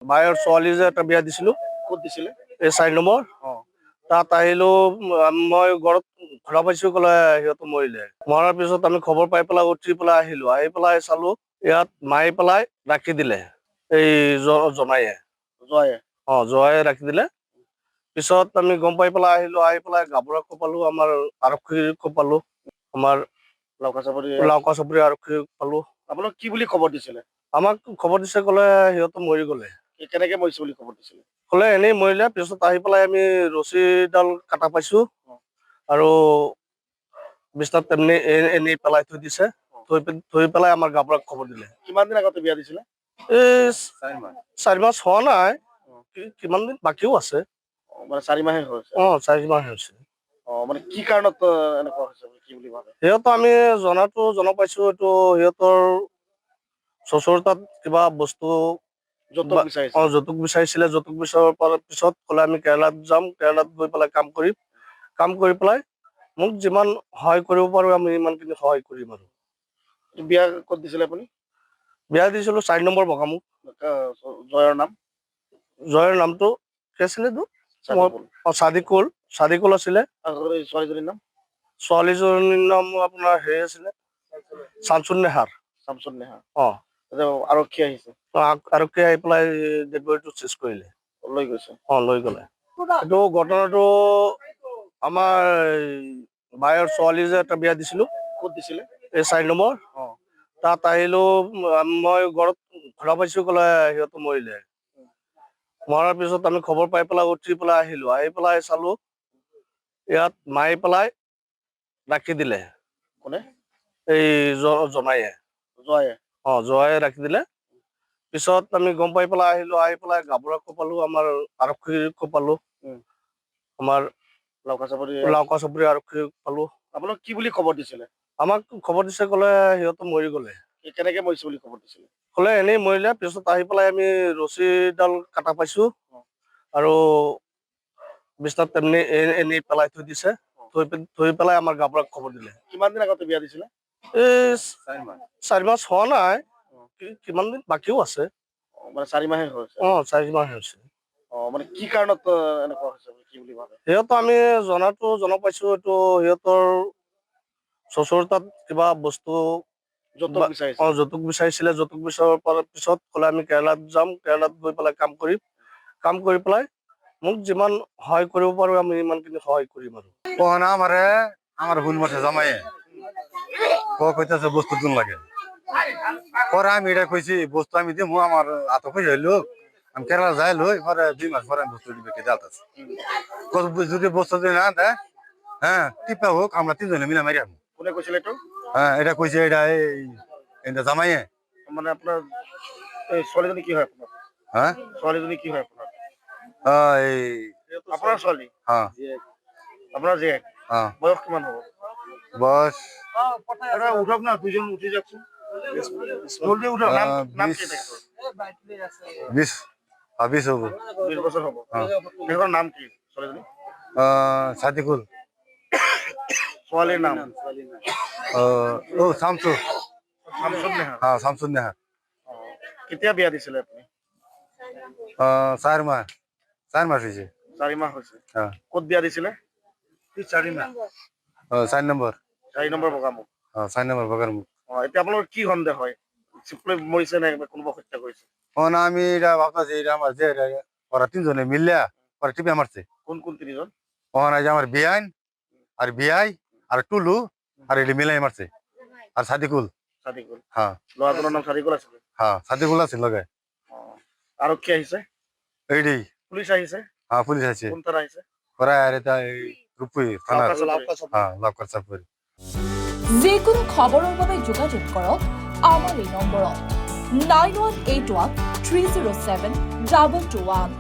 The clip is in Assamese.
বাইৰ ছোৱালী যে এটা বিয়া দিছিলো। ক'ত দিছিলে? এই 4 নম্বৰ। তাত আহিলো, মই ঘৰত ঘূৰা পাইছো, ক'লে সিহঁতে মৰিলে। মৰাৰ পিছত আমি খবৰ পাই পেলাই উঠি পেলাই আহিলো। আহি পেলাই চালো ইয়াত মাৰি পেলাই ৰাখি দিলে এই জনায়ে। জোৱায়ে ৰাখি দিলে। পিছত আমি গম পাই পেলাই আহিলো। আহি পেলাই গাভৰুক পালো, আমাৰ আৰক্ষীক পালো, আমাৰ লাউকা চুবুৰী আৰক্ষীক পালো। আপোনাক কি বুলি খবৰ দিছিলে? আমাক খবৰ দিছে, ক'লে সিহঁতে মৰি গ'লে। কেনেকে মৰিছে বুলি খবৰ দিছিলে? ক'লে এনেই মৰিলে। পিছত আহি পেলাই আমি ৰছীডাল কাটা পাইছো আৰু বিছনাত এনেই পেলাই থৈ দিছে। থৈ পেলাই আমাৰ গাভৰুক খবৰ দিলে। কিমান দিন আগতে বিয়া দিছিলে? এই 4 মাহ হোৱা নাই, কিমান দিন বাকীও আছে। মানে 4 মাহে হৈছে? 4 মাহ হৈছে। মানে কি কাৰণত এনেকুৱা হৈছে কি বুলি ভাবে? সিহঁতো আমি জনা পাইছো, এইটো সিহঁতৰ শ্বশুৰ তাত কিবা বস্তু যৌতুক বিচাৰিছিলে। যৌতুক বিচৰাৰ পিছত ক'লে আমি কেৰেলাত যাম, কেৰেলাত গৈ পেলাই কাম কৰি পেলাই মোক যিমান সহায় কৰিব পাৰো আমি ইমানখিনি সহায় কৰিম আৰু। বিয়া ক'ত দিছিলে আপুনি? বিয়া দিছিলো 4 নম্বৰ বগামুখ। জয়ৰ নাম? জয়ৰ নামটো কি আছিলে? চাদিকুল আছিলে। ছোৱালীজনীৰ নাম? ছোৱালীজনীৰ নাম আপোনাৰ হেৰি আছিলে, শামছুন নেহাৰ। আৰক্ষী আহিছে? আৰক্ষী আহি পেলাই ডেড বডিটো চেজ কৰিলে, লৈ গৈছে? লৈ গ'লে। এইটো ঘটনাটো আমাৰ বাইৰ ছোৱালী যে এটা বিয়া দিছিলো। ক'ত দিছিলে? এই 4 নম্বৰ। তাত আহিলো, মই ঘৰত ঘূৰা পাইছো, ক'লে সিহঁতে মৰিলে। মৰাৰ পিছত আমি খবৰ পাই পেলাই উঠি পেলাই আহিলো। আহি পেলাই চালো ইয়াত মাৰি পেলাই ৰাখি দিলে। কোনে? এই জনায়ে। জোৱায়ে ৰাখি দিলে। পিছত আমি গম পাই পেলাই আহিলো। আহি পেলাই গাভৰুক পালো, আমাৰ আৰক্ষীক পালো, আমাৰ লাউকা চুবুৰী আৰক্ষীক পালো। আপোনাক কি বুলি খবৰ দিছিলে? আমাক খবৰ দিছে, ক'লে সিহঁতে মৰি গ'লে। কেনেকে মৰিছে বুলি খবৰ দিছিলে? ক'লে এনেই মৰিলে। পিছত আহি পেলাই আমি ৰছীডাল কাটা পাইছো আৰু বিছনাত এনেই পেলাই থৈ দিছে। থৈ পেলাই আমাৰ গাভৰুক খবৰ দিলে। কিমান দিন আগতে বিয়া দিছিলে? এই 4 মাহ হোৱা নাই, কিমান দিন বাকীও আছে। মানে 4 মাহে হৈছে? 4 মাহ হৈছে। মানে কি কাৰণত এনেকুৱা হৈছে কি বুলি ভাবে? সিহঁতো আমি জনা পাইছো, এইটো সিহঁতৰ শ্বশুৰ তাত কিবা বস্তু যৌতুক বিচাৰিছিলে। যৌতুক বিচৰাৰ পিছত ক'লে আমি কেৰেলাত যাম, কেৰেলাত গৈ পেলাই কাম কৰি পেলাই মোক যিমান সহায় কৰিব পাৰো আমি ইমানখিনি সহায় কৰিম আৰু। আমার ভুল মাঠে জামাইয়ে কইতাছে বস্তু দিন লাগে। পরে আমি এটা কইছি বস্তু আমি দিমু, আমার হাতে পয়সা হইলো, আমি কেরালা যাই লই, পরে 2 মাস পরে আমি বস্তু দিবে কে যাইতাছি। যদি বস্তু যদি না দেয়, হ্যাঁ টিপা হোক, আমরা 3 জনে মিলে মারি আনবো। কোনে কৈছিল এইটো? হ্যাঁ এটা কইছে, এটা জামাইয়ে। মানে আপনার এই ছোৱালীজনী কি হয় আপনাৰ? হ্যাঁ ছোৱালীজনী কি হয় আপনাৰ? এই আপনাৰ ছোৱালী? হ্যাঁ আপনার জীয়েক? হ্যাঁ। বয়স কিমান হ'ব? বয়স উঠক না, দুজন উঠি যাওকচোন। জলদি উঠক। নাম কি? 20 হবো। 20 বছর হব। তেখেতৰ নাম কি ছোৱালীজনী? সাদিকুল। ছোৱালীৰ নাম? শামসু। শামছুন নেহাৰ? হ্যাঁ শামসুন নেহার। কেতিয়া বিয়া দিছিলে আপুনি? 4 মাস হয়েছে। 4 মাহ হৈছে। ক'ত বিয়া দিছিলে? 4 number. 4 number Bogamukh. 4 number Bogamukh. এতিয়া আপোনালোকৰ কি সন্দেহ হয়? চিপলৈ মৰিছে নে কোনোবা হত্যা কৰিছে? না আমি এটা ভাবতেছি, এটা আমার যে ওরা 3 জনে মিললে ওরা টিপে মারছে। কোন 3 জন? যে আমার বিআইন আর বিআই আর টুলু আর এটি মিলাই মারছে। আর সাদিকুল। হ্যাঁ। ল'ৰাজনৰ নাম সাদিকুল আছিল? হ্যাঁ সাদিকুল আছে লগে। আৰক্ষী আহিছে? এইটি। পুলিচ আহিছে? হ্যাঁ পুলিশ আছে। কোন তারা আহিছে? ওরা আর এটা রূপপুরি থানা। হ্যাঁ লাউকা চাপপুরি। যিকোনো খবৰৰ বাবে যোগাযোগ কৰক আমাৰ এই নম্বৰত 9181 307 221।